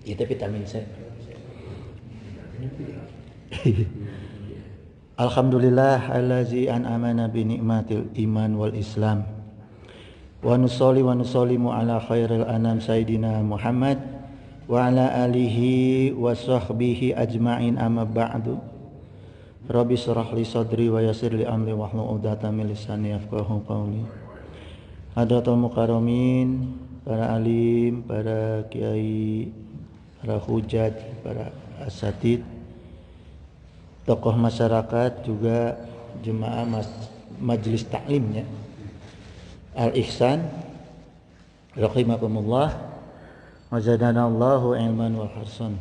Itu vitamin C. Alhamdulillah allazi an'amana bi ni'matil iman wal islam. Wa nusolli wa nusollimu ala khairil anam sayyidina Muhammad wa ala alihi wa sahbihi ajma'in amma ba'du. Rabbi shrah li sadri wa yassir li amri wahlul 'uqdatam min lisani yafqahu qawli. Hadratul mukarramin, para alim, para kiai, para hujat, para asatid, tokoh masyarakat, juga jemaah majelis taklimnya Al-Ihsan rahimakumullah wa zadanallahu ilman wa harsan.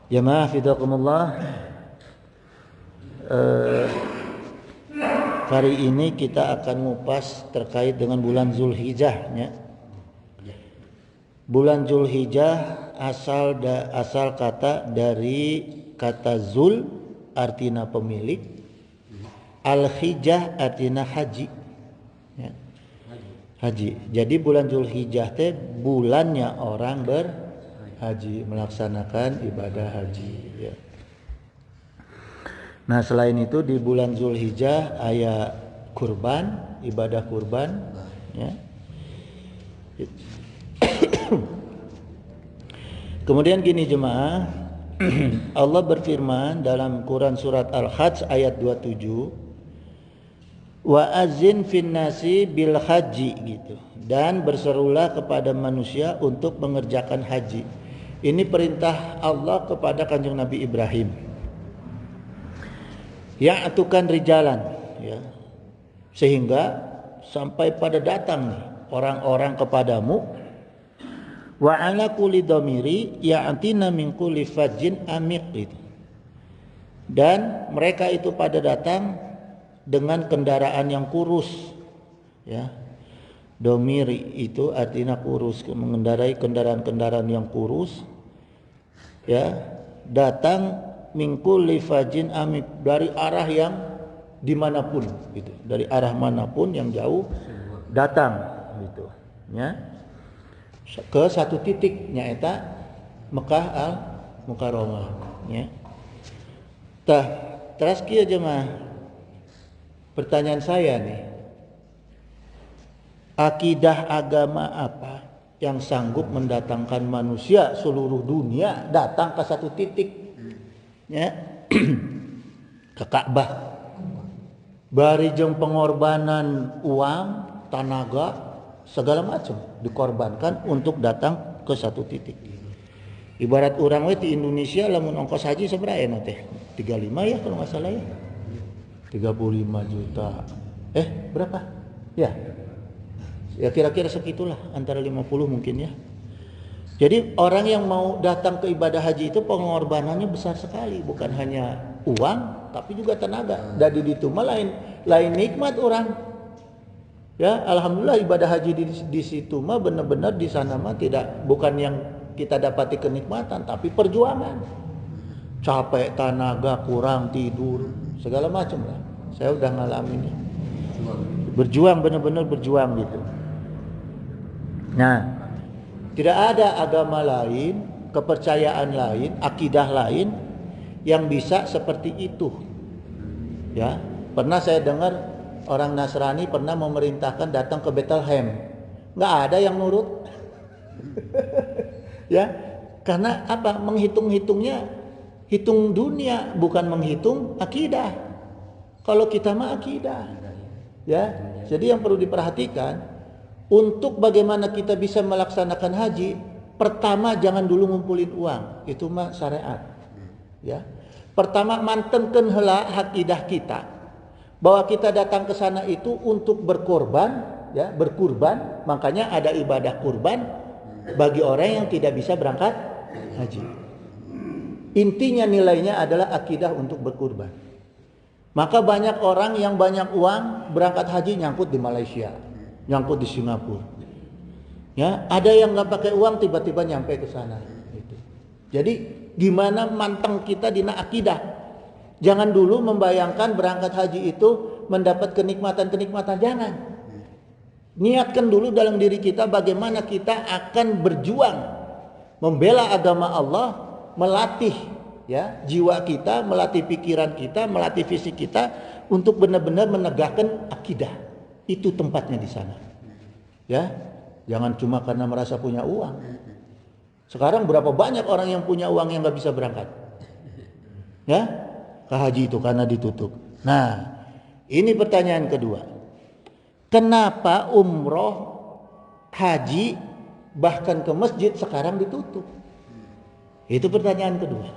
Jemaah fidakumullah, hari ini kita akan ngupas terkait dengan bulan Zulhijjah ya. Bulan Zulhijjah asal kata dari kata zul artinya pemilik, al-hijjah artinya haji ya. Haji. Jadi bulan Zulhijjah teh bulannya orang berhaji, melaksanakan ibadah haji ya. Nah, selain itu di bulan Zulhijjah aya kurban, ibadah kurban ya. Kemudian gini jemaah, Allah berfirman dalam Quran surat Al-Hajj ayat 27, wa azin fin nasi bil haji gitu, dan berserulah kepada manusia untuk mengerjakan haji. Ini perintah Allah kepada Kanjeng Nabi Ibrahim. Ya'tukan rijalan ya, sehingga sampai pada datang nih orang-orang kepadamu, wa ala kulli dhamiri ya'tina min kulli fajjin amiq gitu. Dan mereka itu pada datang dengan kendaraan yang kurus ya. Domiri itu artinya kurus, mengendarai kendaraan-kendaraan yang kurus ya, datang min kulli fajjin amiq, dari arah yang dimanapun gitu, dari arah manapun yang jauh datang gitu ya, ke satu titik nyaeta Mekah Al-Mukarramah ya. Tah, terus kieu jemaah, pertanyaan saya nih, akidah agama apa yang sanggup mendatangkan manusia seluruh dunia datang ke satu titik ya, ke Ka'bah, bari jeung pengorbanan uang, tenaga, segala macam dikorbankan untuk datang ke satu titik. Ibarat orang we di Indonesia lamun ongkos haji sabaraha ya teh? 35 ya kalau enggak salah ya. 35 juta. Berapa? Ya. Ya kira-kira segitulah, antara 50 mungkin ya. Jadi orang yang mau datang ke ibadah haji itu pengorbanannya besar sekali, bukan hanya uang tapi juga tenaga. Dari itu mah lain nikmat orang. Ya, alhamdulillah ibadah haji di situ mah benar-benar di sana mah bukan yang kita dapati kenikmatan tapi perjuangan. Capek, tenaga kurang, tidur, segala macam lah. Saya udah ngalamin ya. Berjuang, benar-benar berjuang gitu. Nah, tidak ada agama lain, kepercayaan lain, akidah lain yang bisa seperti itu. Ya, pernah saya dengar orang Nasrani pernah memerintahkan datang ke Bethlehem. Nggak ada yang nurut. Ya, karena apa? Menghitung-hitungnya hitung dunia, bukan menghitung akidah. Kalau kita mah akidah. Ya, jadi yang perlu diperhatikan, untuk bagaimana kita bisa melaksanakan haji, pertama jangan dulu ngumpulin uang, itu mah syariat. Ya. Pertama mantengkeun heula akidah kita bahwa kita datang ke sana itu untuk berkorban, ya, berkurban, makanya ada ibadah kurban bagi orang yang tidak bisa berangkat haji. Intinya nilainya adalah akidah untuk berkurban. Maka banyak orang yang banyak uang berangkat haji nyangkut di Malaysia, nyangkut di Singapura. Ya, ada yang nggak pakai uang tiba-tiba nyampe ke sana. Gitu. Jadi gimana manteng kita dina akidah? Jangan dulu membayangkan berangkat haji itu mendapat kenikmatan-kenikmatan, jangan. Niatkan dulu dalam diri kita bagaimana kita akan berjuang Membela agama Allah, melatih ya jiwa kita, melatih pikiran kita, melatih fisik kita untuk benar-benar menegakkan akidah. Itu tempatnya di sana. Ya, jangan cuma karena merasa punya uang. Sekarang berapa banyak orang yang punya uang yang nggak bisa berangkat, ya, ke haji itu karena ditutup. Nah, ini pertanyaan kedua. Kenapa umroh, haji, bahkan ke masjid sekarang ditutup? Itu pertanyaan kedua.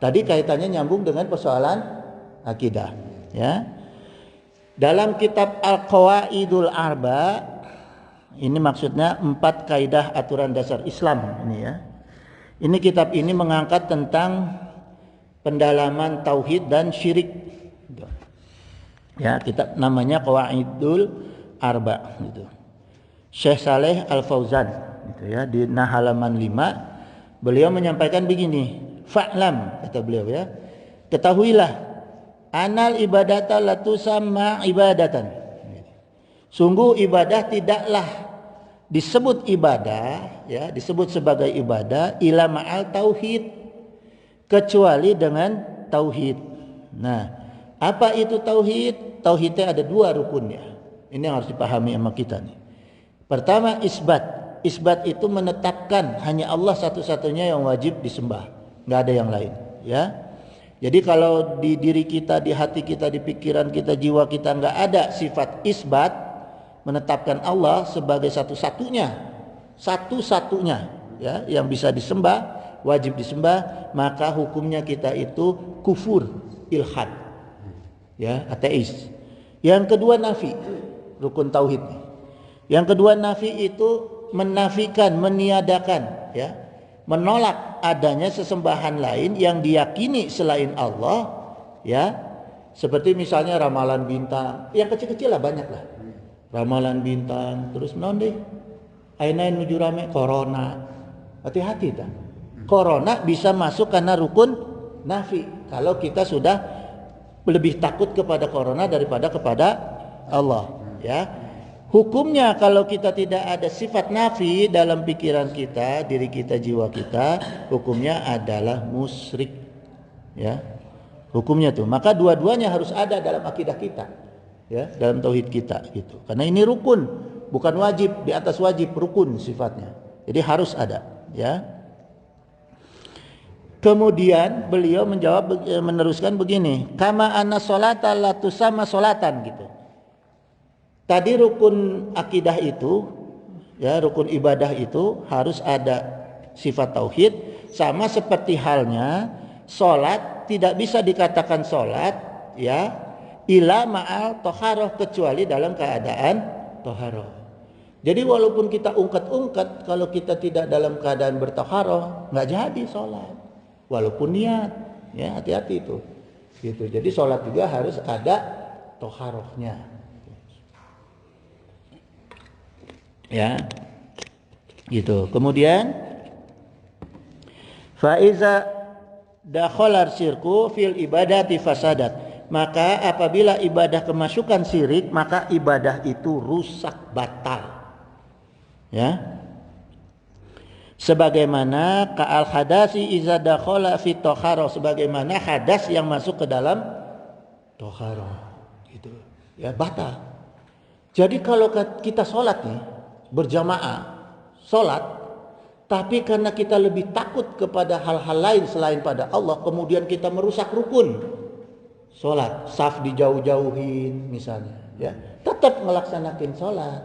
Tadi kaitannya nyambung dengan persoalan akidah, ya. Dalam kitab Al-Qawaidul Arba, ini maksudnya 4 kaidah aturan dasar Islam ini ya. Ini kitab ini mengangkat tentang pendalaman tauhid dan syirik. Ya, kitab namanya Qawaidul Arba gitu. Syekh Saleh Al-Fauzan gitu ya, di halaman 5 beliau menyampaikan begini, fa'lam kata beliau ya, ketahuilah anal ibadata la tusamma ibadatan. Sungguh ibadah tidaklah disebut ibadah ya, disebut sebagai ibadah ila ma'al tauhid, kecuali dengan tauhid. Nah, apa itu tauhid? Tauhidnya ada 2 rukunnya. Ini yang harus dipahami sama kita nih. Pertama, isbat. Isbat itu menetapkan hanya Allah satu-satunya yang wajib disembah, nggak ada yang lain ya. Jadi kalau di diri kita, di hati kita, di pikiran kita, jiwa kita nggak ada sifat isbat, menetapkan Allah sebagai satu-satunya ya yang bisa disembah, wajib disembah, maka hukumnya kita itu kufur, ilhad ya, ateis. Yang kedua nafi, rukun tauhid. Yang kedua nafi itu menafikan, meniadakan ya, menolak adanya sesembahan lain yang diyakini selain Allah ya. Seperti misalnya ramalan bintang, yang kecil-kecil lah, banyak lah. Ramalan bintang, terus non deh ainain menuju rame corona. Hati-hati dah. Corona bisa masuk karena rukun nafi kalau kita sudah lebih takut kepada corona daripada kepada Allah ya. Hukumnya kalau kita tidak ada sifat nafi dalam pikiran kita, diri kita, jiwa kita, hukumnya adalah musyrik ya. Hukumnya tuh. Maka dua-duanya harus ada dalam akidah kita ya, dalam tauhid kita gitu. Karena ini rukun, bukan wajib, di atas wajib, rukun sifatnya. Jadi harus ada ya. Kemudian beliau menjawab, meneruskan begini, kama anna sholata la tusamma sholatan gitu. Tadi rukun akidah itu ya, rukun ibadah itu harus ada sifat tauhid, sama seperti halnya salat tidak bisa dikatakan salat ya ila ma'al toharoh, kecuali dalam keadaan toharoh. Jadi walaupun kita ungkat-ungkat, kalau kita tidak dalam keadaan bertoharoh nggak jadi salat, walaupun niat ya, hati-hati itu gitu. Jadi salat juga harus ada toharohnya ya gitu. Kemudian faiza dakhalar syirku fil ibadati fasadat, maka apabila ibadah kemasukan syirik, maka ibadah itu rusak, batal ya. Sebagaimana ka'al hadasi iza dakhala fi toharo, sebagaimana hadas yang masuk ke dalam toharo gitu ya, batal. Jadi kalau kita sholat nih berjamaah sholat, tapi karena kita lebih takut kepada hal-hal lain selain pada Allah, kemudian kita merusak rukun sholat, saf dijauh-jauhin misalnya ya, tetap melaksanakan sholat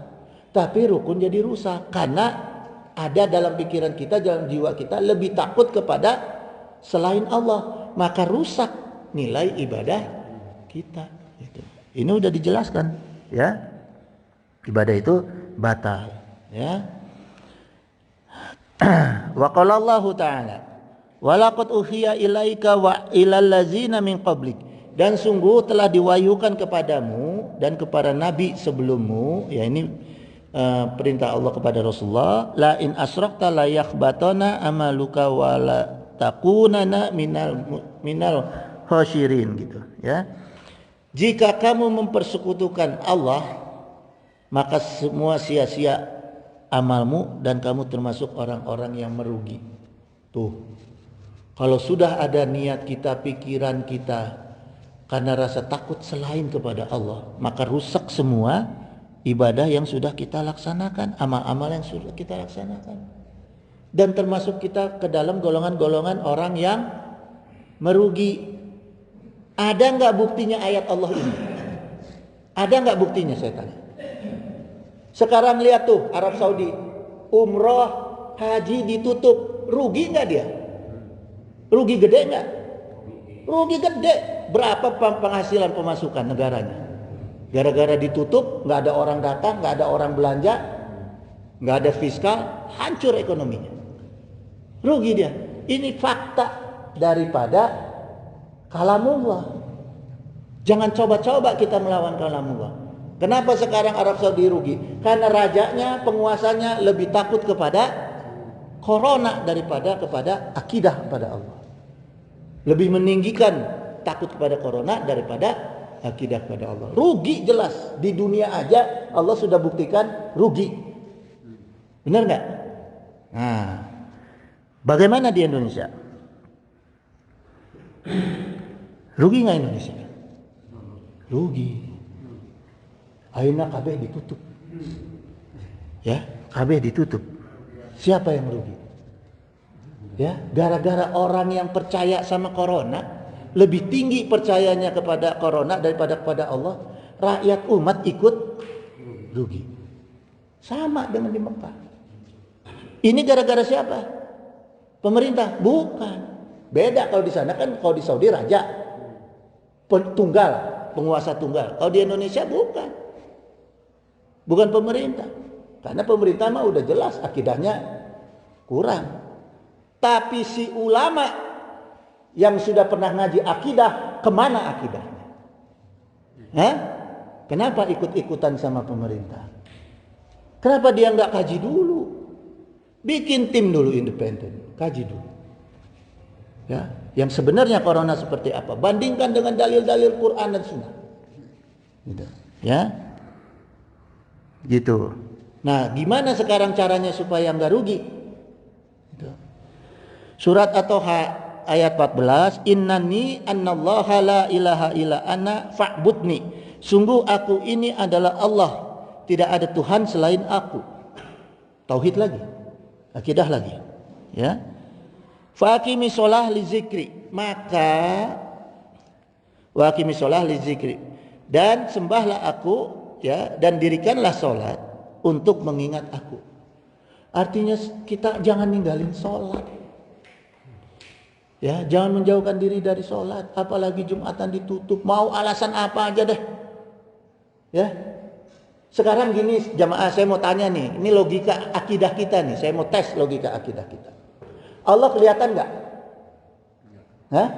tapi rukun jadi rusak karena ada dalam pikiran kita, dalam jiwa kita lebih takut kepada selain Allah, maka rusak nilai ibadah kita gitu. Ini udah dijelaskan ya, ibadah itu batal ya. Wa qala Allah Ta'ala wa laqad uhiya ilaika wa ilal ladzina min qablik, dan sungguh telah diwahyukan kepadamu dan kepada nabi sebelummu ya, ini perintah Allah kepada Rasulullah, la in asrakta la yakhbatana amaluka wa la takunana minal khasyirin gitu ya. Jika kamu mempersekutukan Allah, maka semua sia-sia amalmu dan kamu termasuk orang-orang yang merugi. Tuh. Kalau sudah ada niat kita, pikiran kita karena rasa takut selain kepada Allah, maka rusak semua ibadah yang sudah kita laksanakan, amal-amal yang sudah kita laksanakan. Dan termasuk kita ke dalam golongan-golongan orang yang merugi. Ada nggak buktinya ayat Allah ini? Ada nggak buktinya, saya tanya? Sekarang lihat tuh Arab Saudi, umroh, haji ditutup, rugi nggak dia? Rugi gede nggak? Rugi gede. Berapa penghasilan pemasukan negaranya? Gara-gara ditutup, nggak ada orang datang, nggak ada orang belanja, nggak ada fiskal, hancur ekonominya. Rugi dia. Ini fakta daripada kalamullah. Jangan coba-coba kita melawan kalamullah. Kenapa sekarang Arab Saudi rugi? Karena rajanya, penguasanya lebih takut kepada corona daripada kepada akidah kepada Allah. Lebih meninggikan takut kepada corona daripada akidah kepada Allah. Rugi jelas. Di dunia aja Allah sudah buktikan rugi. Benar nggak? Nah, bagaimana di Indonesia? Rugi nggak Indonesia? Rugi. Akhirnya KB ditutup. Ya, KB ditutup. Siapa yang rugi? Ya, gara-gara orang yang percaya sama corona, lebih tinggi percayanya kepada corona daripada kepada Allah, rakyat umat ikut rugi. Sama dengan di Mekah. Ini gara-gara siapa? Pemerintah? Bukan. Beda kalau di sana kan, kalau di Saudi raja tunggal, penguasa tunggal. Kalau di Indonesia bukan. Bukan pemerintah. Karena pemerintah mah udah jelas akidahnya kurang. Tapi si ulama yang sudah pernah ngaji akidah, kemana akidahnya? Hah? Kenapa ikut-ikutan sama pemerintah? Kenapa dia nggak kaji dulu? Bikin tim dulu independen, kaji dulu. Ya, yang sebenarnya corona seperti apa? Bandingkan dengan dalil-dalil Quran dan Sunnah. Gitu. Ya, gitu. Nah, gimana sekarang caranya supaya nggak rugi? Gitu. Surat At-Toha ayat 14, Innani annallaha la ilaha illa ana fa'budni. Sungguh aku ini adalah Allah, tidak ada Tuhan selain aku. Tauhid lagi, akidah lagi. Ya. Faqimi sholah li zikri, maka waqimi sholah li zikri, dan sembahlah aku, ya, dan dirikanlah sholat untuk mengingat aku. Artinya kita jangan ninggalin sholat, ya, jangan menjauhkan diri dari sholat, apalagi Jumatan ditutup, mau alasan apa aja deh, ya. Sekarang gini jamaah, saya mau tanya nih, ini logika akidah kita nih, saya mau tes logika akidah kita. Allah kelihatan nggak? Hah?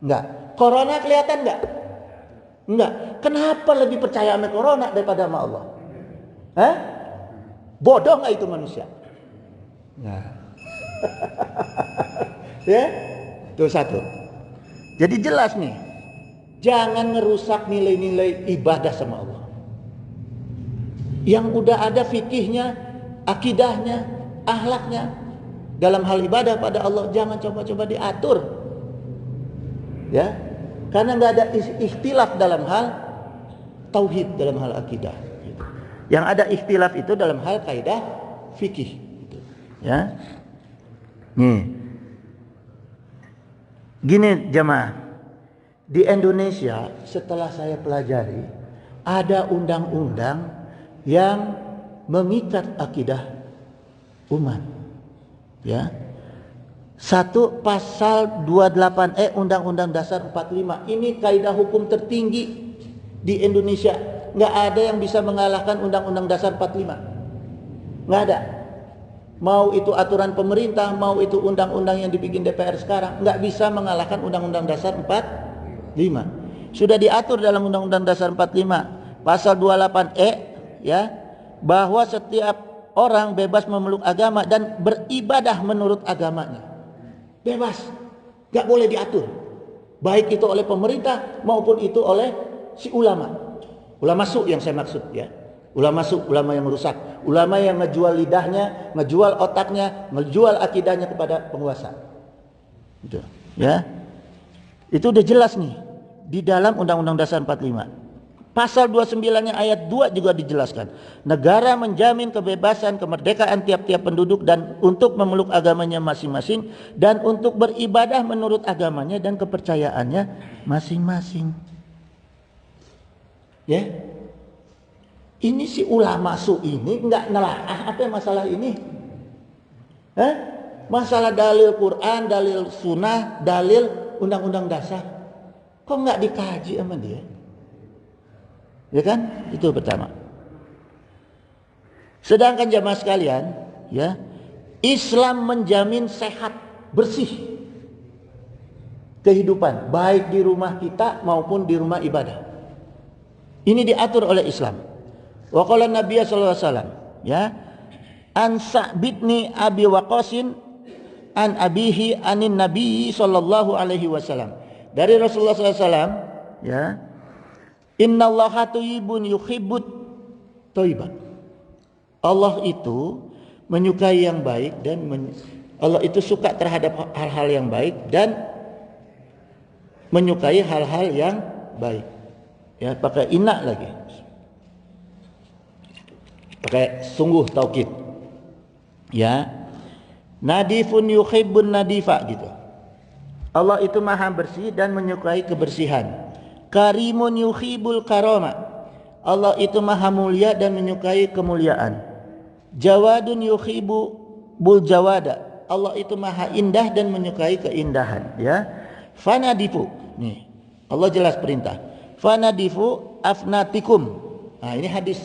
Nggak. Corona kelihatan nggak? Nggak. Kenapa lebih percaya sama corona daripada sama Allah? Hah? Bodoh nggak itu manusia? Nah. Ya, itu satu. Jadi jelas nih, jangan ngerusak nilai-nilai ibadah sama Allah. Yang udah ada fikihnya, akidahnya, akhlaknya. Dalam hal ibadah pada Allah jangan coba-coba diatur, ya, karena nggak ada ikhtilaf dalam hal tauhid, dalam hal akidah. Yang ada ikhtilaf itu dalam hal kaidah fikih, ya. Gini jamaah, di Indonesia setelah saya pelajari ada undang-undang yang mengikat akidah umat. Ya. Satu, pasal 28E Undang-Undang Dasar 45. Ini kaidah hukum tertinggi di Indonesia. Nggak ada yang bisa mengalahkan Undang-Undang Dasar 45. Nggak ada. Mau itu aturan pemerintah, mau itu undang-undang yang dibikin DPR sekarang, nggak bisa mengalahkan Undang-Undang Dasar 45. Sudah diatur dalam Undang-Undang Dasar 45 pasal 28E, ya, bahwa setiap orang bebas memeluk agama dan beribadah menurut agamanya. Bebas. Gak boleh diatur. Baik itu oleh pemerintah maupun itu oleh si ulama. Ulama su yang saya maksud, ya. Ulama su, ulama yang rusak, ulama yang ngejual lidahnya, ngejual otaknya, ngejual akidahnya kepada penguasa. Gitu. Ya. Itu udah jelas nih di dalam Undang-Undang Dasar 45. Pasal 29-nya ayat 2 juga dijelaskan. Negara menjamin kebebasan, kemerdekaan tiap-tiap penduduk dan untuk memeluk agamanya masing-masing dan untuk beribadah menurut agamanya dan kepercayaannya masing-masing. Ya. Ini si ulama su ini enggak nelaah apa masalah ini? Masalah dalil Quran, dalil sunnah, dalil Undang-Undang Dasar. Kok enggak dikaji sama dia? Ya kan? Itu pertama. Sedangkan jamaah sekalian, ya, Islam menjamin sehat, bersih kehidupan, baik di rumah kita maupun di rumah ibadah. Ini diatur oleh Islam. Wa qala Nabi sallallahu alaihi wasallam, ya, an Sa'bitni Abi Waqqasin an abihi anin Nabi sallallahu alaihi wasallam. Dari Rasulullah sallallahu alaihi wasallam, ya, innallaha thayyibun yuhibbut thayyibat. Allah itu menyukai yang baik dan Allah itu suka terhadap hal-hal yang baik dan menyukai hal-hal yang baik. Ya, pakai inna lagi. Pakai sungguh taukid. Ya. Nadifun yuhibbun nadifa gitu. Allah itu maha bersih dan menyukai kebersihan. Karimun yuhibul karama. Allah itu maha mulia dan menyukai kemuliaan. Jawadun yuhibul jawada. Allah itu maha indah dan menyukai keindahan, ya. Fanadifu. Nih, Allah jelas perintah. Fanadifu afnatikum. Nah, ini hadis.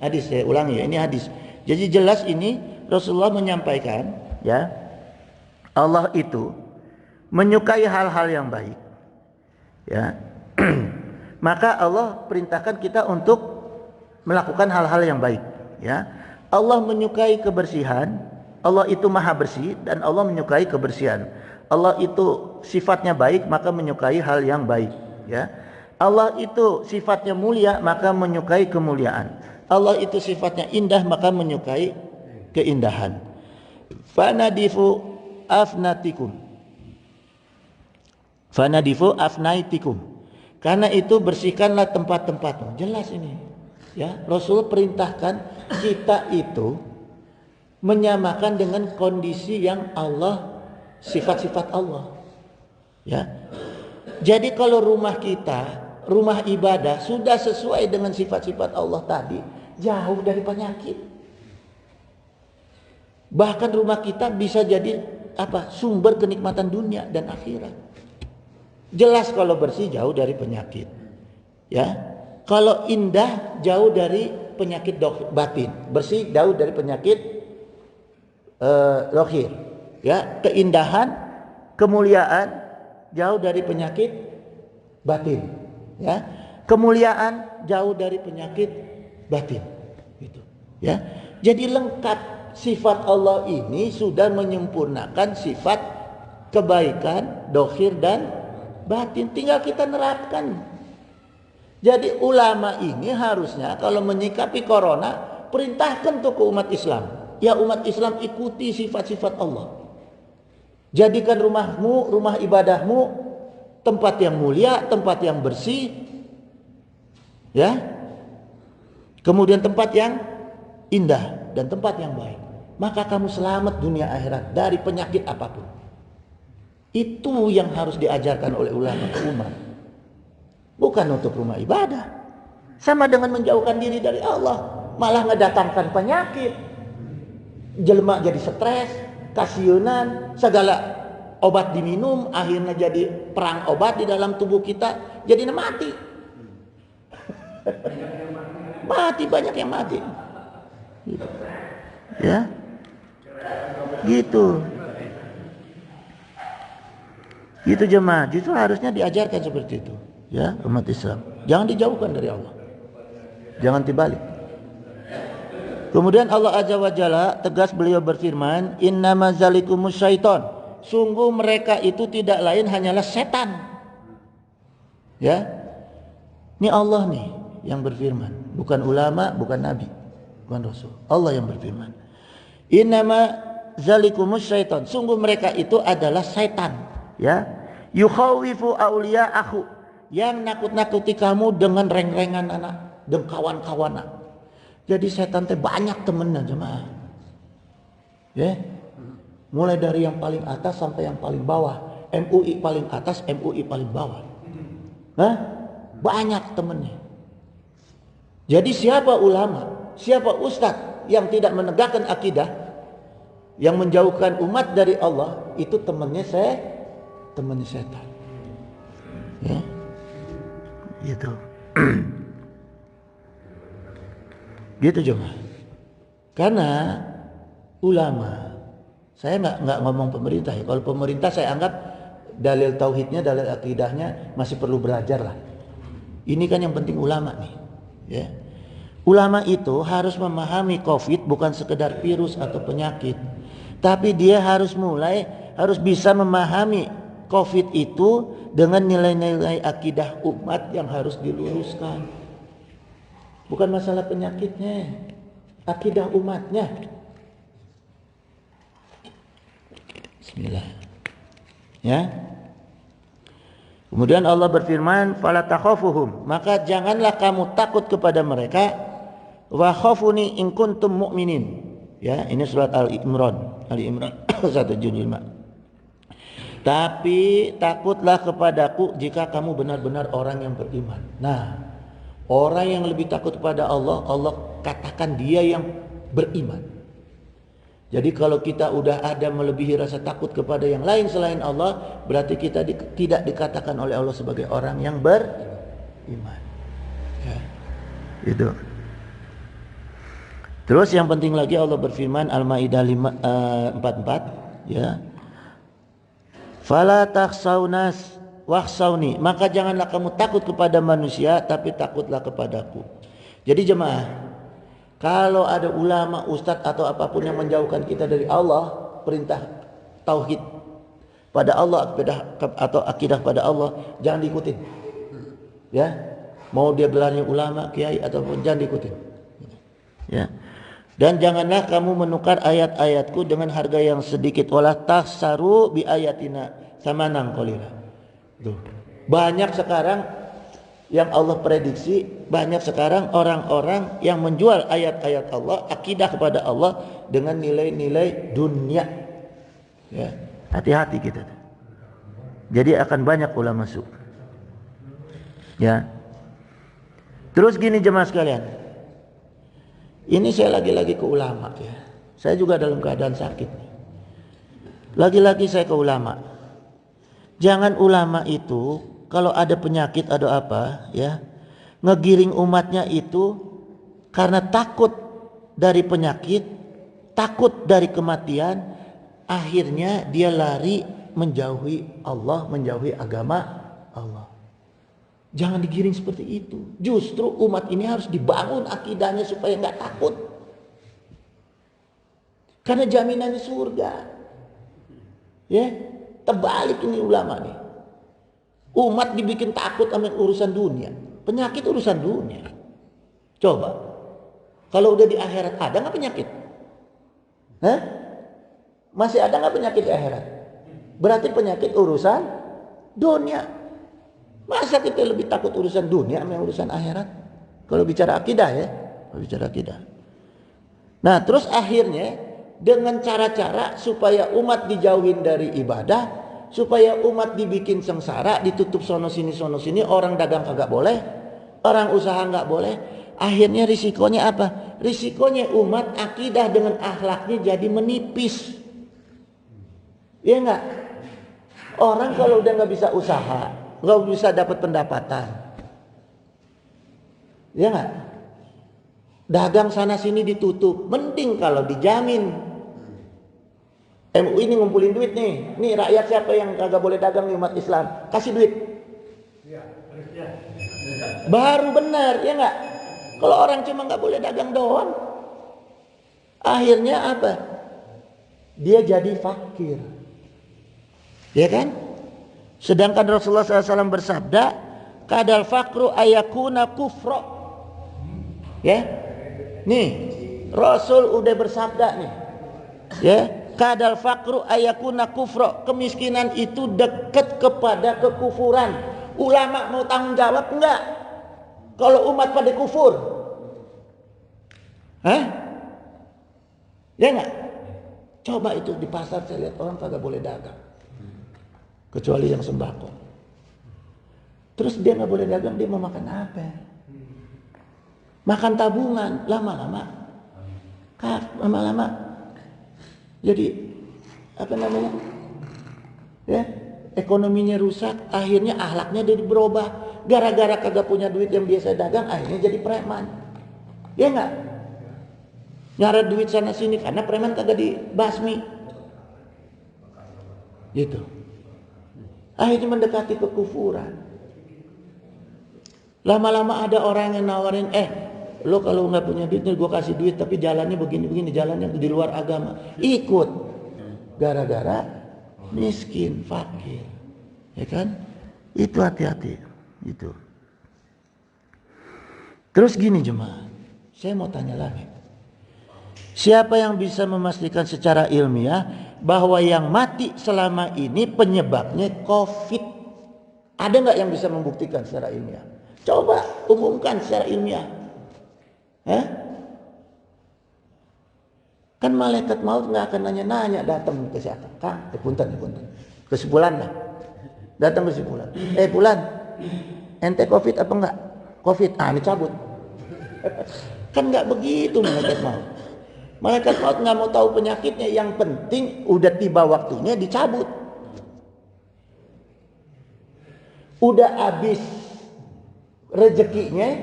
Hadis saya ulangi ya, ini hadis. Jadi jelas ini Rasulullah menyampaikan, ya. Allah itu menyukai hal-hal yang baik. Ya. Maka Allah perintahkan kita untuk melakukan hal-hal yang baik, ya. Allah menyukai kebersihan, Allah itu maha bersih dan Allah menyukai kebersihan. Allah itu sifatnya baik maka menyukai hal yang baik, ya. Allah itu sifatnya mulia maka menyukai kemuliaan. Allah itu sifatnya indah maka menyukai keindahan. Fanadifu afnatikum. Fanadifu afnaitikum. Karena itu bersihkanlah tempat-tempatmu. Jelas ini. Ya, Rasul perintahkan kita itu menyamakan dengan kondisi yang Allah, sifat-sifat Allah. Ya. Jadi kalau rumah kita, rumah ibadah sudah sesuai dengan sifat-sifat Allah tadi, jauh dari penyakit. Bahkan rumah kita bisa jadi sumber kenikmatan dunia dan akhirat. Jelas kalau bersih jauh dari penyakit, ya. Kalau indah jauh dari penyakit batin, bersih jauh dari penyakit lahir, ya. Keindahan, kemuliaan jauh dari penyakit batin, ya. Kemuliaan jauh dari penyakit batin, gitu, ya. Jadi lengkap sifat Allah ini sudah menyempurnakan sifat kebaikan, dohir dan batin, tinggal kita nerapkan. Jadi ulama ini harusnya kalau menyikapi corona perintahkan tuh ke umat Islam. Ya umat Islam ikuti sifat-sifat Allah. Jadikan rumahmu, rumah ibadahmu tempat yang mulia, tempat yang bersih. Ya. Kemudian tempat yang indah dan tempat yang baik. Maka kamu selamat dunia akhirat dari penyakit apapun. Itu yang harus diajarkan oleh ulama ke umat. Bukan untuk rumah ibadah. Sama dengan menjauhkan diri dari Allah. Malah ngedatangkan penyakit. Jelema jadi stres, kasiunan, segala obat diminum, akhirnya jadi perang obat di dalam tubuh kita. Jadi mati. Mati, banyak yang mati. Gitu. Ya. Gitu. Itu jemaah, itu harusnya diajarkan seperti itu, ya umat Islam. Jangan dijauhkan dari Allah, jangan dibalik. Kemudian Allah Azza wa Jalla tegas beliau berfirman, Innama zalikumus syaiton. Sungguh mereka itu tidak lain hanyalah setan. Ya, ini Allah nih yang berfirman, bukan ulama, bukan nabi, bukan rasul. Allah yang berfirman. Innama zalikumus syaitan. Sungguh mereka itu adalah syaitan, ya. Yukhawifu auliya'ahu, yang nakut-nakuti kamu dengan reng-rengan anak, dengan kawan-kawan. Jadi setan teh banyak temennya jemaah. Ya. Mulai dari yang paling atas sampai yang paling bawah. MUI paling atas, MUI paling bawah. Hah? Banyak temennya. Jadi siapa ulama, siapa ustadz yang tidak menegakkan akidah, yang menjauhkan umat dari Allah, itu temannya setan. Ya. Gitu. Gitu jemaah. Karena ulama, saya nggak ngomong pemerintah ya. Kalau pemerintah saya anggap dalil tauhidnya, dalil akidahnya masih perlu belajar lah. Ini kan yang penting ulama nih. Ya. Ulama itu harus memahami COVID bukan sekedar virus atau penyakit, tapi dia harus bisa memahami COVID itu dengan nilai-nilai akidah umat yang harus diluruskan. Bukan masalah penyakitnya, akidah umatnya. Bismillah. Ya. Kemudian Allah berfirman, "Fala takhafuhum," maka janganlah kamu takut kepada mereka. Wa khafuni in kuntum mu'minin. Ya, ini surat Ali Imran 175. Tapi takutlah kepadaku jika kamu benar-benar orang yang beriman. Nah, orang yang lebih takut kepada Allah, Allah katakan dia yang beriman. Jadi kalau kita udah ada melebihi rasa takut kepada yang lain selain Allah, berarti kita tidak dikatakan oleh Allah sebagai orang yang beriman. Ya. Itu. Terus yang penting lagi Allah berfirman Al-Maidah 44, ya. Fala takhsaunas wakhsauni, maka janganlah kamu takut kepada manusia, tapi takutlah kepadaku. Jadi jemaah, kalau ada ulama, ustadz atau apapun yang menjauhkan kita dari Allah, perintah tauhid pada Allah atau akidah pada Allah, jangan diikutin. Ya, mau dia gelarnya ulama, kiai ataupun jangan diikutin. Ya. Dan janganlah kamu menukar ayat-ayatku dengan harga yang sedikit. Wala tahsaru bi ayatina samanan qalila. Tuh. Banyak sekarang yang Allah prediksi, banyak sekarang orang-orang yang menjual ayat-ayat Allah, akidah kepada Allah dengan nilai-nilai dunia. Ya, hati-hati kita. Jadi akan banyak ulama masuk. Ya. Terus gini jemaah sekalian. Ini saya lagi-lagi ke ulama ya. Saya juga dalam keadaan sakit. Lagi-lagi saya ke ulama. Jangan ulama itu kalau ada penyakit ada apa ya, ngegiring umatnya itu karena takut dari penyakit, takut dari kematian, akhirnya dia lari menjauhi Allah, menjauhi agama Allah. Jangan digiring seperti itu. Justru umat ini harus dibangun akidahnya supaya nggak takut. Karena jaminannya surga. Ya, terbalik ini ulama nih. Umat dibikin takut sama urusan dunia. Penyakit urusan dunia. Coba. Kalau udah di akhirat ada nggak penyakit? Hah? Masih ada nggak penyakit di akhirat? Berarti penyakit urusan dunia. Masa kita lebih takut urusan dunia sama urusan akhirat? Kalau bicara akidah ya, kalau bicara akidah. Nah, terus akhirnya dengan cara-cara supaya umat dijauhin dari ibadah, supaya umat dibikin sengsara, ditutup sono sini, orang dagang kagak boleh, orang usaha nggak boleh. Akhirnya risikonya apa? Risikonya umat akidah dengan akhlaknya jadi menipis. Iya nggak? Orang kalau udah nggak bisa usaha, nggak bisa dapat pendapatan, ya nggak? Dagang sana sini ditutup. Mending kalau dijamin. MUI ini ngumpulin duit nih. Nih rakyat siapa yang kagak boleh dagang di umat Islam, kasih duit. Baru benar, ya nggak? Kalau orang cuma nggak boleh dagang doang, akhirnya apa? Dia jadi fakir, ya kan? Sedangkan Rasulullah SAW bersabda, kadal fakru ayakuna kufro. Ya. Nih, Rasul udah bersabda nih. Ya, kadal faqru ayakuna kufra. Kemiskinan itu dekat kepada kekufuran. Ulama mau tanggung jawab enggak? Kalau umat pada kufur. Hah? Ya enggak? Coba itu di pasar saya lihat orang kagak boleh dagang. Kecuali yang sembako. Terus dia nggak boleh dagang, dia mau makan apa? Makan tabungan, lama-lama jadi apa namanya? Ya, ekonominya rusak, akhirnya akhlaknya jadi berubah. Gara-gara kagak punya duit yang biasa dagang, akhirnya jadi preman. Ya nggak? Nyari duit sana sini karena preman kagak dibasmi. Gitu. Akhirnya mendekati kekufuran. Lama-lama ada orang yang nawarin, lo kalau nggak punya duit, gue kasih duit, tapi jalannya begini-begini, jalannya di luar agama. Ikut. Gara-gara miskin, fakir. Ya kan? Itu hati-hati. Itu. Terus gini jemaah, saya mau tanya lagi. Siapa yang bisa memastikan secara ilmiah bahwa yang mati selama ini penyebabnya COVID? Ada nggak yang bisa membuktikan secara ilmiah? Coba umumkan secara ilmiah. Kan malaikat maut nggak akan nanya-nanya datang ke siapa? Kang, punten. Kesimpulan lah. Datang kesimpulan. Bulan, ente COVID apa enggak? COVID, ini cabut. Kan nggak begitu malaikat maut. Malaikat maut nggak mau tahu penyakitnya. Yang penting udah tiba waktunya dicabut. Udah habis rezekinya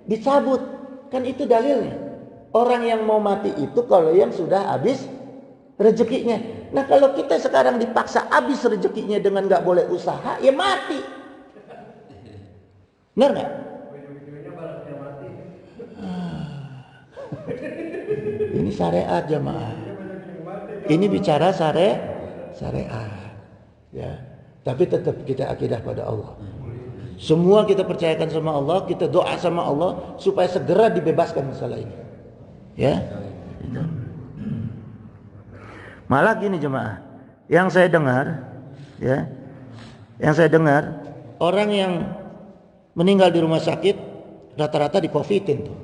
dicabut. Kan itu dalilnya. Orang yang mau mati itu kalau yang sudah habis rezekinya. Nah kalau kita sekarang dipaksa habis rezekinya dengan nggak boleh usaha, ya mati. Benar nggak? Ini syariat jemaah. Ini bicara syariat. Ya. Tapi tetap kita akidah pada Allah. Semua kita percayakan sama Allah, kita doa sama Allah supaya segera dibebaskan masalah ini. Ya. Malah gini jemaah. Yang saya dengar, ya. Yang saya dengar, orang yang meninggal di rumah sakit rata-rata di COVID-in tuh.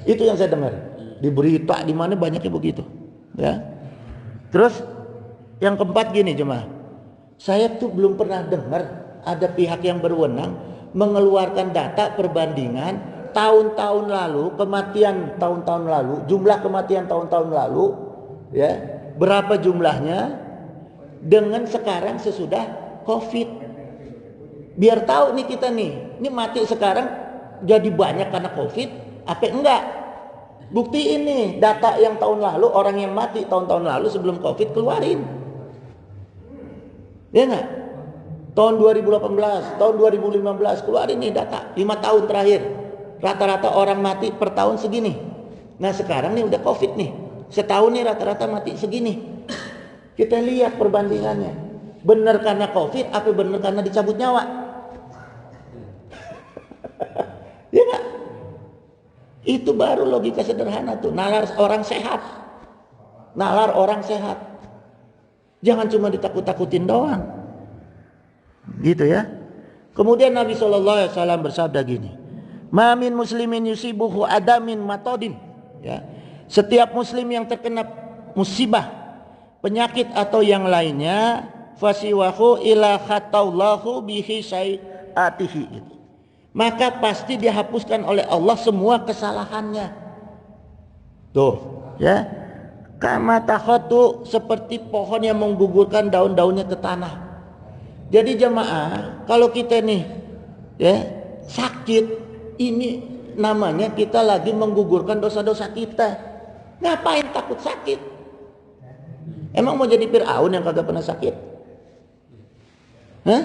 Itu yang saya dengar. Di berita di mana banyaknya begitu. Ya. Terus yang keempat gini jemaah. Saya tuh belum pernah dengar ada pihak yang berwenang mengeluarkan data perbandingan tahun-tahun lalu, kematian tahun-tahun lalu, jumlah kematian tahun-tahun lalu, ya, berapa jumlahnya dengan sekarang sesudah COVID. Biar tahu nih kita nih, ini mati sekarang jadi banyak karena COVID, apa enggak? Bukti ini data yang tahun lalu, orang yang mati tahun-tahun lalu sebelum COVID keluarin. Ya enggak? Tahun 2018, tahun 2015 keluarin nih data 5 tahun terakhir. Rata-rata orang mati per tahun segini. Nah sekarang nih udah COVID nih. Setahun nih rata-rata mati segini. Kita lihat perbandingannya. Benar karena COVID apa benar karena dicabut nyawa? Ya enggak? Itu baru logika sederhana tuh. Nalar orang sehat. Nalar orang sehat. Jangan cuma ditakut-takutin doang. Gitu ya. Kemudian Nabi SAW bersabda gini. Ma min muslimin yusibuhu adamin matodin. Ya. Setiap muslim yang terkena musibah, penyakit atau yang lainnya, fasiwahu ila khatallahu bihi syai'atihi. Maka pasti dihapuskan oleh Allah semua kesalahannya. Tuh, ya. Kama takhatu, seperti pohon yang menggugurkan daun-daunnya ke tanah. Jadi jemaah, kalau kita nih ya sakit, ini namanya kita lagi menggugurkan dosa-dosa kita. Ngapain takut sakit? Emang mau jadi Fir'aun yang kagak pernah sakit? Hah?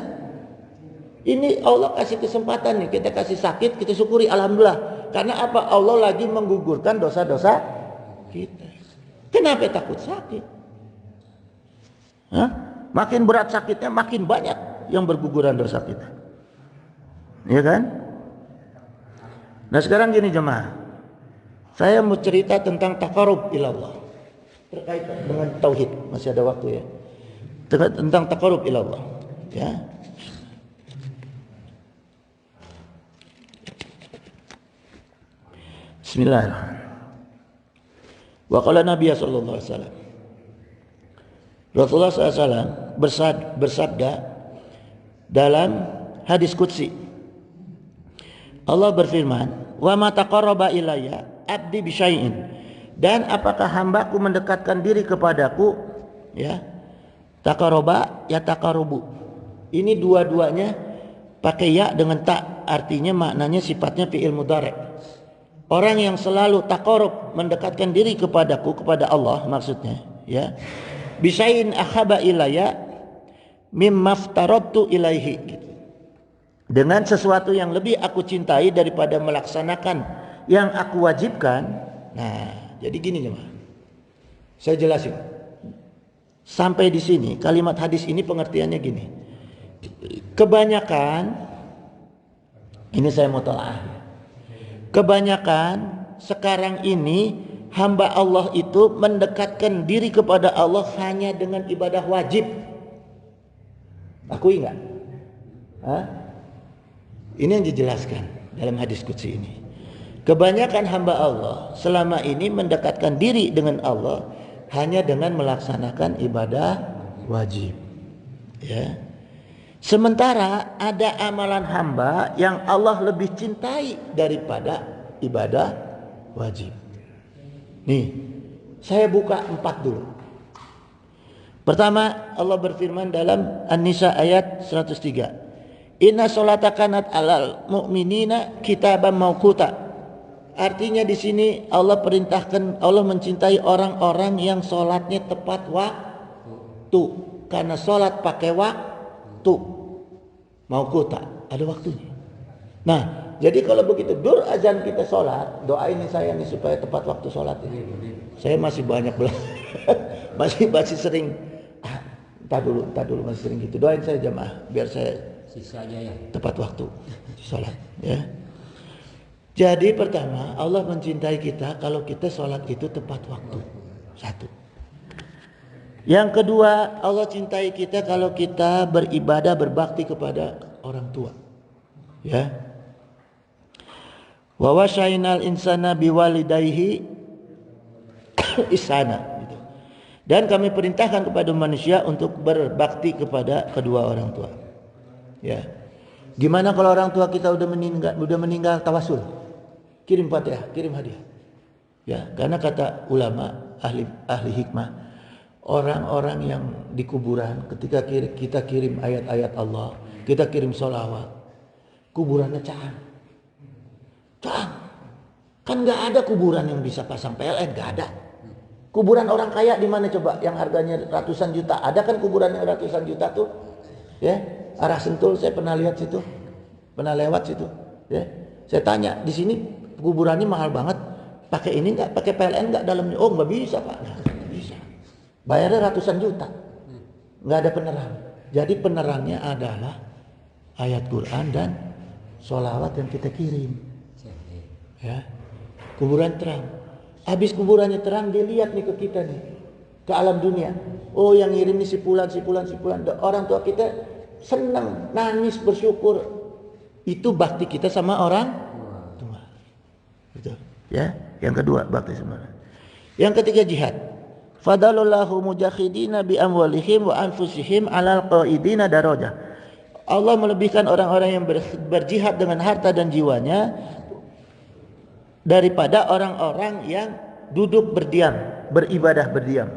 Ini Allah kasih kesempatan nih, kita kasih sakit, kita syukuri alhamdulillah. Karena apa? Allah lagi menggugurkan dosa-dosa kita. Kenapa takut sakit? Hah? Makin berat sakitnya, makin banyak yang berguguran dosa kita. Ya kan? Nah sekarang gini jemaah, saya mau cerita tentang taqarrub ilallah terkait dengan tauhid. Masih ada waktu ya. Tentang taqarrub ilallah. Ya. Bismillahirrahmanirrahim. Wa qala Nabi sallallahu alaihi wasallam. Rasulullah SAW bersabda dalam hadis qudsi. Allah berfirman, "Wa ma taqarraba ilayya 'abdi bi syai'in." Dan apakah hambaku mendekatkan diri kepadaku, ya. Taqarraba ya taqarrubu. Ini dua-duanya pakai ya dengan ta, artinya maknanya sifatnya fi'il mudhari'. Orang yang selalu taqarrub, mendekatkan diri kepadaku, kepada Allah maksudnya, ya. Bisain akhaba ilayya mimma aftaradtu ilaihi, dengan sesuatu yang lebih aku cintai daripada melaksanakan yang aku wajibkan. Nah, jadi gini nih, saya jelasin. Sampai di sini kalimat hadis ini pengertiannya gini. Kebanyakan, ini saya mau telaah. Kebanyakan sekarang ini hamba Allah itu mendekatkan diri kepada Allah hanya dengan ibadah wajib. Akui enggak? Ini yang dijelaskan dalam hadis qudsi ini. Kebanyakan hamba Allah selama ini mendekatkan diri dengan Allah hanya dengan melaksanakan ibadah wajib. Ya. Sementara ada amalan hamba yang Allah lebih cintai daripada ibadah wajib. Nih, saya buka 4 dulu. Pertama, Allah berfirman dalam An-Nisa ayat 103. Inna sholata kanat alal mu'minina kitaban mauquta. Artinya di sini Allah perintahkan, Allah mencintai orang-orang yang sholatnya tepat waktu. Karena sholat pakai waktu. Mauquta, ada waktunya. Nah, jadi kalau begitu dur azan kita sholat, doain saya nih supaya tepat waktu sholat ini. Saya masih banyak masih sering. Entar dulu masih sering gitu. Doain saya jamaah biar saya sisa aja ya. Tepat waktu sholat. Ya. Jadi pertama Allah mencintai kita kalau kita sholat itu tepat waktu. 1. Yang kedua Allah cintai kita kalau kita beribadah berbakti kepada orang tua. Ya. Wa wasyainal insana biwalidayhi ihsana, gitu. Dan kami perintahkan kepada manusia untuk berbakti kepada kedua orang tua. Ya. Gimana kalau orang tua kita udah meninggal tawasul? Kirim Fatihah, kirim hadiah. Ya, karena kata ulama ahli hikmah, orang-orang yang di kuburan ketika kita kirim ayat-ayat Allah, kita kirim sholawat, kuburannya cang. Kan nggak ada kuburan yang bisa pasang PLN, nggak ada. Kuburan orang kaya di mana coba? Yang harganya ratusan juta. Ada kan kuburan yang ratusan juta tuh? Ya, arah Sentul saya pernah lihat situ, pernah lewat situ. Ya, saya tanya di sini kuburannya mahal banget. Pakai ini nggak? Pakai PLN nggak dalamnya? Oh nggak bisa pak. Nah, nggak bisa. Bayarnya ratusan juta. Nggak ada penerang. Jadi penerangnya adalah ayat Quran dan sholawat yang kita kirim. Ya, kuburan terang. Habis kuburannya terang, dia lihat nih ke kita nih, ke alam dunia. Oh, yang ngirim nih si fulan. Orang tua kita senang, nangis, bersyukur. Itu bakti kita sama orang tua. Gitu. Ya, yang kedua bakti sama orang. Yang ketiga jihad. Fadalullahu mujahidina bi amwalihim wa anfusihim alal qaidina darajah. Allah melebihkan orang-orang yang berjihad dengan harta dan jiwanya daripada orang-orang yang duduk berdiam, beribadah berdiam.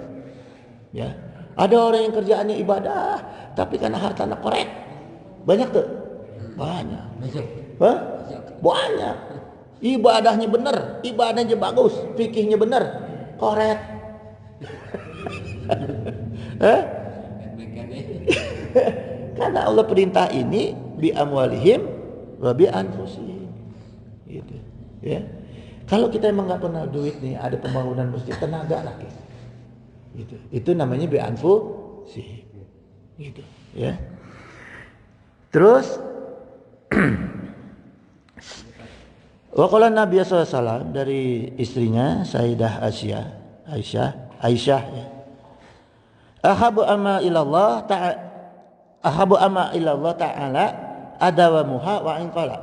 Ya. Ada orang yang kerjaannya ibadah, tapi karena hartanya korek. Banyak tuh? Banyak. Hah? Banyak. Ibadahnya benar, ibadahnya bagus, fikihnya benar, korek. Karena Allah perintah ini bi amwalihim wa bi anfusihim. Gitu. Ya. Kalau kita emang nggak pernah duit nih, ada pembangunan masjid, tenaga lagi, gitu. Itu namanya bi'anfu sih, gitu, ya. Terus Wa qala Nabi sallallahu alaihi wasallam dari istrinya Sayyidah Aisyah ya. Ahabu ama ilallah ta'ala adawamuha wa in qala.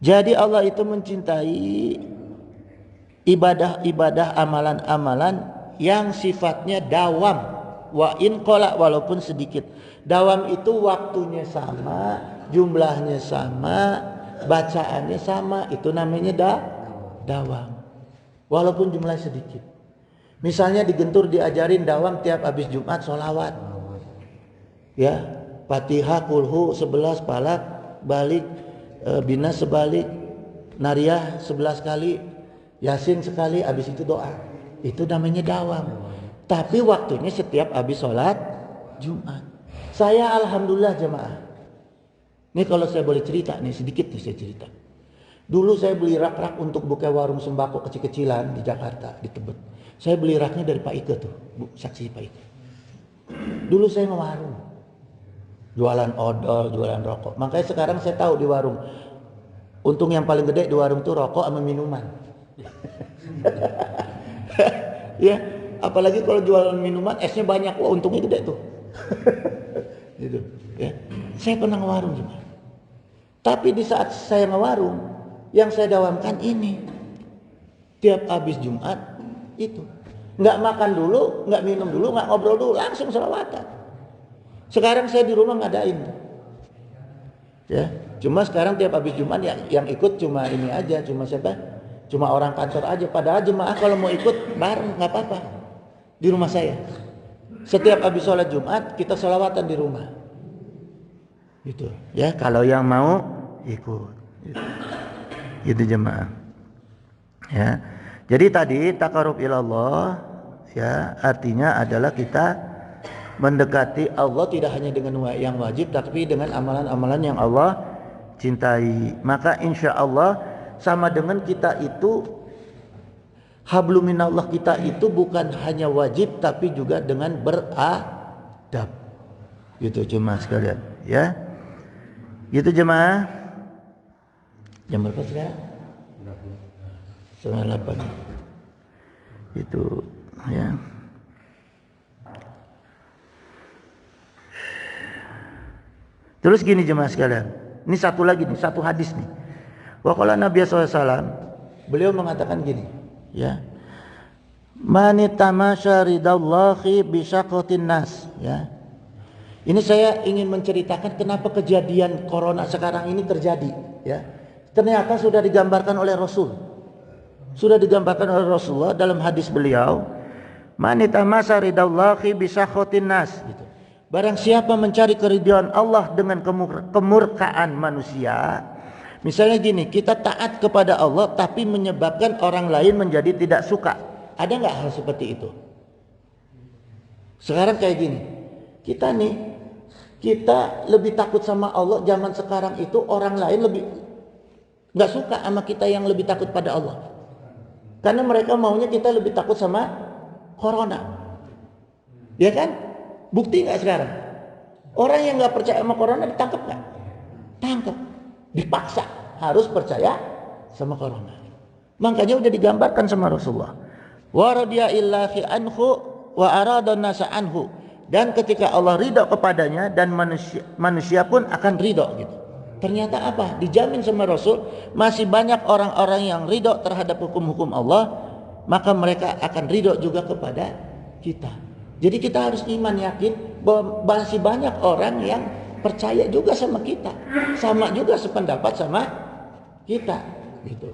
Jadi Allah itu mencintai ibadah-ibadah, amalan-amalan yang sifatnya dawam, wa in qala, walaupun sedikit. Dawam itu waktunya sama, jumlahnya sama, bacaannya sama, itu namanya dawam. Walaupun jumlahnya sedikit. Misalnya di Gentur diajarin dawam tiap habis Jumat sholawat. Ya, Fatihah, Kulhu 11 palak, balik, Bina sebalik, Nariyah 11 kali, Yasin sekali, habis itu doa. Itu namanya dawam. Tapi waktunya setiap habis sholat Jumat. Saya alhamdulillah jemaah. Ini kalau saya boleh cerita nih, sedikit nih saya cerita. Dulu saya beli rak-rak untuk buka warung sembako kecil-kecilan di Jakarta, di Tebet. Saya beli raknya dari Pak Ike tuh, saksi Pak Ike. Dulu saya ngewarung, jualan odol, jualan rokok. Makanya sekarang saya tahu di warung, untung yang paling gede di warung tuh rokok sama minuman. Ya, apalagi kalau jualan minuman, esnya banyak, wah untungnya gede tuh. Gitu, ya. Saya pernah ngewarung juga. Tapi di saat saya ngewarung, yang saya dawamkan ini, tiap habis Jumat itu nggak makan dulu, nggak minum dulu, nggak ngobrol dulu, langsung sholawatan. Sekarang saya di rumah ngadain, ya. Cuma sekarang tiap habis Jumat yang ikut cuma ini aja, cuma siapa? Cuma orang kantor aja. Padahal jemaah kalau mau ikut bareng nggak apa-apa di rumah saya. Setiap habis sholat Jumat kita sholawatan di rumah, gitu. Ya, kalau yang mau ikut, gitu jemaah. Ya. Jadi tadi taqarrub ilallah ya artinya adalah kita mendekati Allah tidak hanya dengan yang wajib tapi dengan amalan-amalan yang Allah cintai. Maka insya Allah sama dengan kita itu hablum minallah, kita itu bukan hanya wajib tapi juga dengan beradab. Gitu jemaah sekalian ya. Gitu jemaah. Jam berapa sekarang? 9:30 itu ya. Terus gini jemaah sekalian, ini satu lagi nih, satu hadis nih. Wa qala Nabi SAW, beliau mengatakan gini ya, manitamasya ridallahi bisyaqatin nas ya. Ini saya ingin menceritakan kenapa kejadian corona sekarang ini terjadi ya. Ternyata sudah digambarkan oleh Rasul. Sudah digambarkan oleh Rasulullah dalam hadis beliau, manitamasa ridallahi bisakhatin nas gitu. Barang siapa mencari keridhaan Allah dengan kemurkaan manusia. Misalnya gini, kita taat kepada Allah tapi menyebabkan orang lain menjadi tidak suka. Ada nggak hal seperti itu? Sekarang kayak gini, kita lebih takut sama Allah zaman sekarang itu, orang lain lebih nggak suka sama kita yang lebih takut pada Allah. Karena mereka maunya kita lebih takut sama corona. Ya kan? Bukti nggak sekarang? Orang yang nggak percaya sama corona ditangkap nggak? Tangkap. Dipaksa harus percaya sama corona. Makanya udah digambarkan sama Rasulullah. Wa radiya illahi anhu wa arada nasa anhu. Dan ketika Allah ridho kepadanya dan manusia pun akan ridho gitu. Ternyata apa? Dijamin sama Rasul, masih banyak orang-orang yang ridho terhadap hukum-hukum Allah, maka mereka akan ridho juga kepada kita. Jadi kita harus iman, yakin bahwa masih banyak orang yang percaya juga sama kita, sama juga sependapat sama kita, gitu.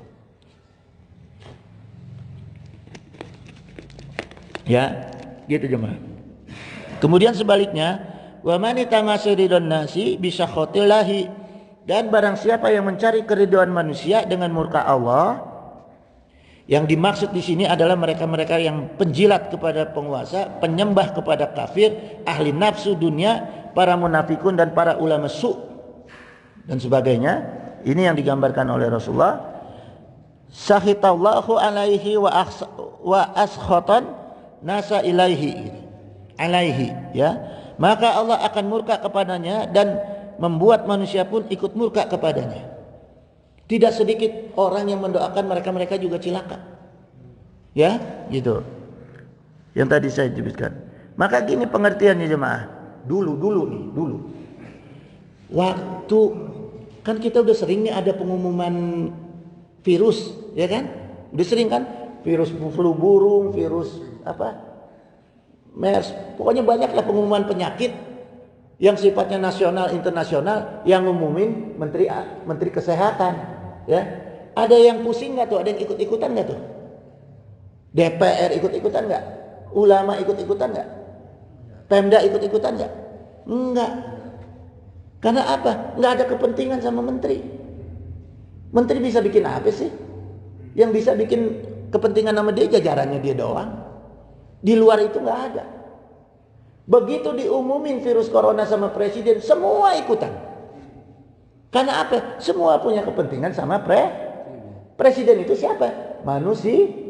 Ya, gitu jemaah. Kemudian sebaliknya, wa man tamasyiridun nasi bisakhotillahi. Dan barang siapa yang mencari keridhaan manusia dengan murka Allah, yang dimaksud di sini adalah mereka-mereka yang penjilat kepada penguasa, penyembah kepada kafir, ahli nafsu dunia, para munafikun dan para ulama su' dan sebagainya. Ini yang digambarkan oleh Rasulullah. Sahitallahu alaihi wa askhatan nasa ilaihi. Alaihi ya. Maka Allah akan murka kepadanya dan membuat manusia pun ikut murka kepadanya. Tidak sedikit orang yang mendoakan mereka juga cilaka. Ya, gitu. Yang tadi saya jelaskan. Maka gini pengertiannya jemaah. Dulu. Waktu kan kita udah sering nih ada pengumuman virus, ya kan? Udah sering kan? Virus flu burung, virus apa? MERS. Pokoknya banyaklah pengumuman penyakit yang sifatnya nasional, internasional yang ngumumin menteri kesehatan, ya. Ada yang pusing nggak tuh? Ada yang ikut-ikutan nggak tuh? DPR ikut-ikutan nggak? Ulama ikut-ikutan nggak? Pemda ikut-ikutan nggak? Enggak. Karena apa? Nggak ada kepentingan sama menteri. Menteri bisa bikin apa sih? Yang bisa bikin kepentingan sama dia jajarannya dia doang. Di luar itu nggak ada. Begitu diumumin virus corona sama presiden, semua ikutan. Karena apa? Semua punya kepentingan sama presiden itu siapa? Manusia.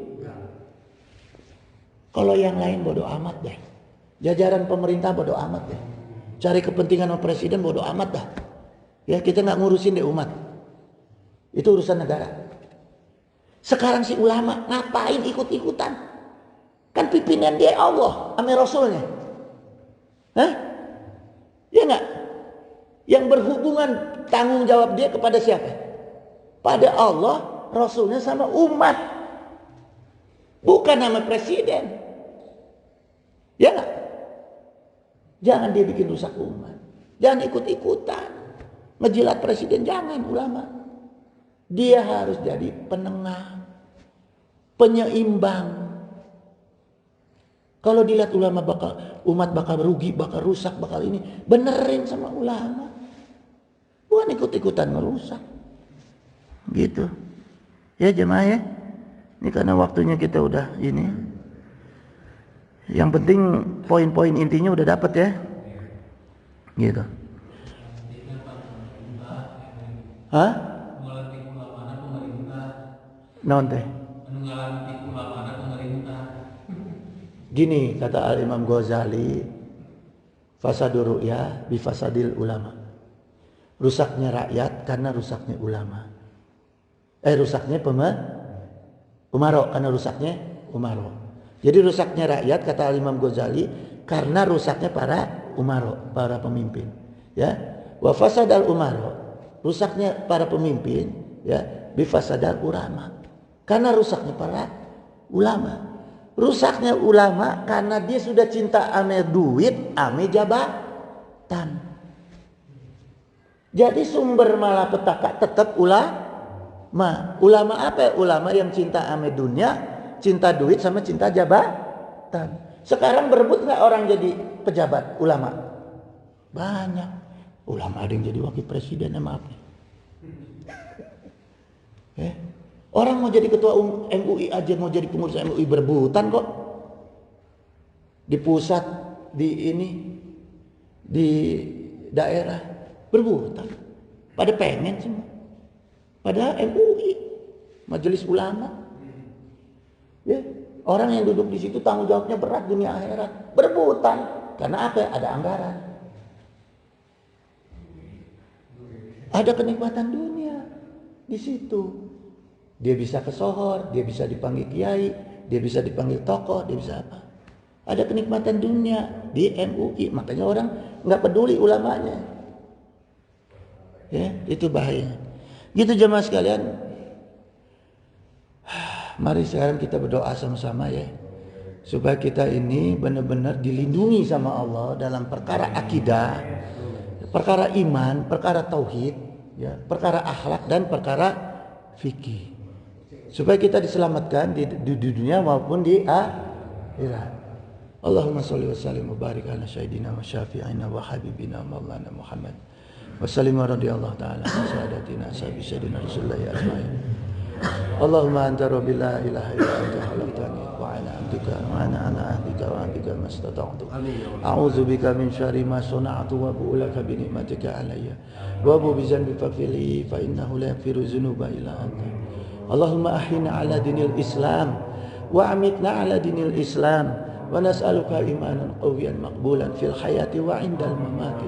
Kalau yang lain bodoh amat deh. Jajaran pemerintah bodoh amat deh. Cari kepentingan sama presiden bodoh amat dah. Ya, kita nggak ngurusin deh umat. Itu urusan negara. Sekarang si ulama ngapain ikut-ikutan? Kan pimpinan dia Allah sama Rasulnya. Hah? Ya nggak? Yang berhubungan tanggung jawab dia kepada siapa? Pada Allah, Rasulnya sama umat. Bukan nama presiden. Ya nggak? Jangan dia bikin rusak umat. Jangan ikut-ikutan. Ngejilat presiden, jangan ulama. Dia harus jadi penengah, penyeimbang. Kalau dilihat ulama umat bakal rugi, bakal rusak, bakal ini, benerin sama ulama. Bukan ikut-ikutan merusak. Gitu. Ya jemaah ya. Ini karena waktunya kita udah ini. Yang penting poin-poin intinya udah dapat ya. Gitu. Hah? Naon teh? Gini kata Al-Imam Ghazali, fasadur ru'ya bi fasadil ulama. Rusaknya rakyat karena rusaknya ulama. Rusaknya umaro karena rusaknya umaro. Jadi rusaknya rakyat kata Imam Ghazali karena rusaknya para umaro, para pemimpin. Ya, wa fasadal umaro, rusaknya para pemimpin, ya, bi fasadal ulama. Karena rusaknya para ulama. Rusaknya ulama karena dia sudah cinta ame duit, ame jabatan. Jadi sumber malapetaka tetap ulama. Ulama apa? Ulama yang cinta ame dunia, cinta duit sama cinta jabatan. Sekarang berebut nggak orang jadi pejabat ulama? Banyak. Ulama ada yang jadi wakil presiden, maaf. Orang mau jadi ketua MUI aja, mau jadi pengurus MUI berebutan kok. Di pusat, di daerah berebutan. Pada pengen semua. Padahal MUI, Majelis Ulama. Ya, orang yang duduk di situ tanggung jawabnya berat dunia akhirat, berebutan. Karena apa? Ada anggaran. Ada kenikmatan dunia di situ. Dia bisa ke sohor, dia bisa dipanggil kiai, dia bisa dipanggil tokoh, dia bisa apa? Ada kenikmatan dunia di MUI, makanya orang nggak peduli ulamanya. Ya, itu bahaya. Gitu jemaah sekalian. Mari sekarang kita berdoa sama-sama ya. Supaya kita ini benar-benar dilindungi sama Allah dalam perkara akidah, perkara iman, perkara tauhid, ya, perkara akhlak dan perkara fikih. Supaya kita diselamatkan di dunia maupun di akhirat. Allahumma sholli wa sallim wa barik ala sayyidina wa syafi'ina wa habibina maulana Muhammad. Wa sallim wa radiyallahu ta'ala wa sa'adatina sayyidina Rasulullah ajma'in. Allahumma anta rabbi la ilaha illa anta khalaqtani wa ana abduka wa ana ala ahdika wa ahdika mastata'tu. A'udzu bika min syarri ma sana'tu wa abu'u laka bi ni'matika alayya wa abu'u bi dhanbi faghfirli fa innahu la yaghfiru dzunuba illa anta. Allahumma ahyina ala dinil Islam wa amitna ala dinil Islam wa nas'aluka imanan qawiyan maqbulan fil hayati wa indal mamati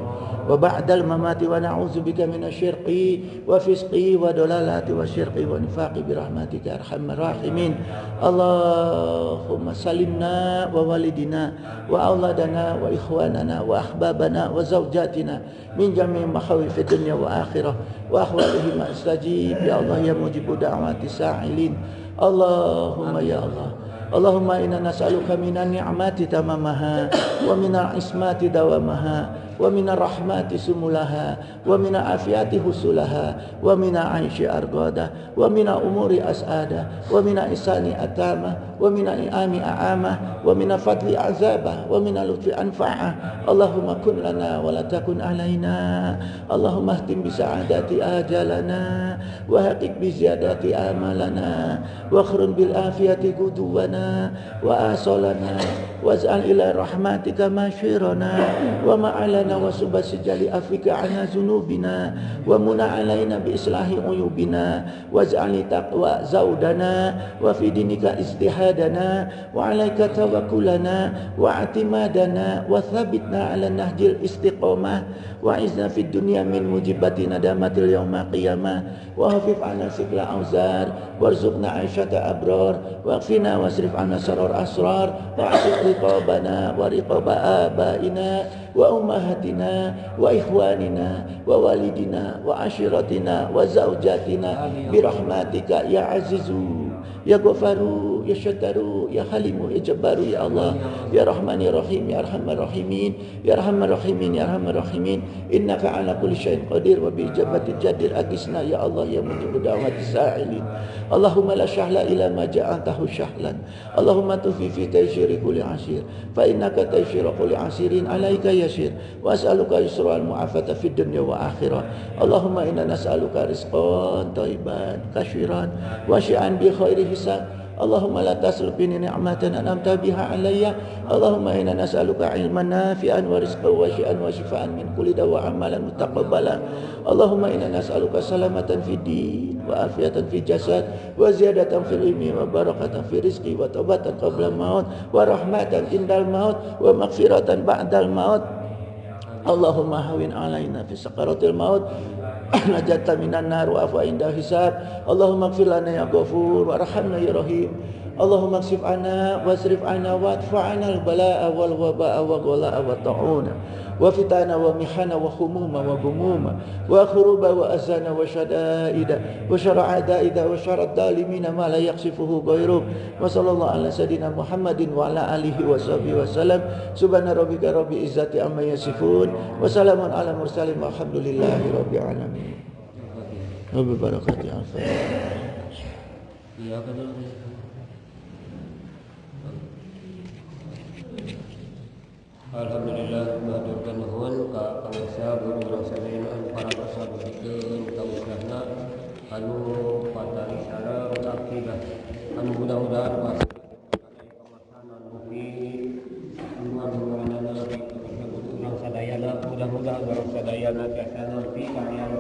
wa ba'dal mamati wa na'udzubika minasyirki wa fisqi wa dalalati wa syirki wa nifaqi birahmatika arhamar rahimin. Allahumma salimna wa walidina wa auladana wa ikhwanana wa ahbabana wa zawjatina min jami' makhawifid dunya wa akhirah wa ahwalihim astajib ya Allah ya mujibu da'wati sa'ilin. Allahumma ya Allah, Allahumma inna nas'aluka minan ni'mati tamamaha wa minal ismati dawamaha wa minar rahmati sumulaha wa minal afiyati husulaha wa minal aishi argoda wa minal umuri as'ada wa minal isani atama wa minal i'ami a'ama wa minal fadli azaba wa minal lutfi anfa'a. Allahumma kun lana wa la takun alaina. Allahumma ihtim bi sa'adati ajalana wa haqiq bi ziyadati amalana wa akhrun bil afiyati guduwana wa asolana waz'al ila rahmatika masyirana wa ma'alana wa subasijali afika ana zunubina wa muna alaina bi islahi uyubina waz'ali taqwa zaudana wa fi dinika istihadana wa alaika tawakkulana wa atimadana wa thabitna ala nahjil istiqamah wa izna fid dunya min mujibati nadamatil yawma qiyamah wa hafif anna sikla auzar warzuqna aisyata abrar wa qfina wasrif anna sarar asrar wa asif riqabana wa riqaba abaina wa ummahatina wa ikhwanina wa walidina wa ashiratina wa zaujatina birahmatika ya azizu ya ghafaru ya syataru ya halimu ya jabbaru ya Allah ya rahman ya rahim ya arhamar rahimin ya arhamar rahimin ya arhamar rahimin innaka ala kulli syai'in qadir wa bi ijabati jadir agisna ya Allah ya mujibu da'wati sa'ilin. Allahumma la syahla ila ma ja'altahu syahlan. Allahumma tufi fi taysyiri kulli asir fa innaka taysyiru kulli asirin alaika yasir wa as'aluka yusra al mu'afata fid dunya wa akhirah. Allahumma inna nas'aluka rizqan thayyiban kashiran wa syi'an bi khairi hisab. Allahumma la taslubini ni'matan an'amta biha alayya. Allahumma inna nas'aluka ilman nafi'an wa rizqan wa syi'an wa shifaan min kulli dawa amalan mutaqabbala. Allahumma inna nas'aluka salamatan fid din wa afiatan fil jasad wa ziyadatan fil ilmi wa barakatan fil rizqi wa taubatan qabla maut wa rahmatan indal maut wa maghfiratan ba'dal maut. Allahumma hawin alaina fi sakaratil maut najata minan nar wa afa inda hisab. Allahumma ighfir lana ya ghafur warhamna ya rahim. Allahumma ksif anna wasrif anna wadfa'na al-bala'a wal waba'a wa ghala'a wa ta'una wa fitana wa mihana wa khumuma wa gumuma wa khuruba wa azana wa shada'ida wa syara'adaida wa syarat dalimina ma la yaksifuhu ghairuk. Wa sallallahu ala sayyidina Muhammadin wa ala alihi wa sahbihi wa sallam. Subhana rabbika rabbil izzati amma yasifun wa salamun ala mursalin walhamdulillahi rabbil alamin. Wa bi barakati al-Fatihah. Alhamdulillah maturkan nuhun ka pangasa guru sadayana para pasabuikeun ka usahna anu patari salam akidah anu mudah-mudahan pas kemasanan mugi mudah-mudahan urang sadayana mudah-mudahan urang sadayana tiasa nampi kalian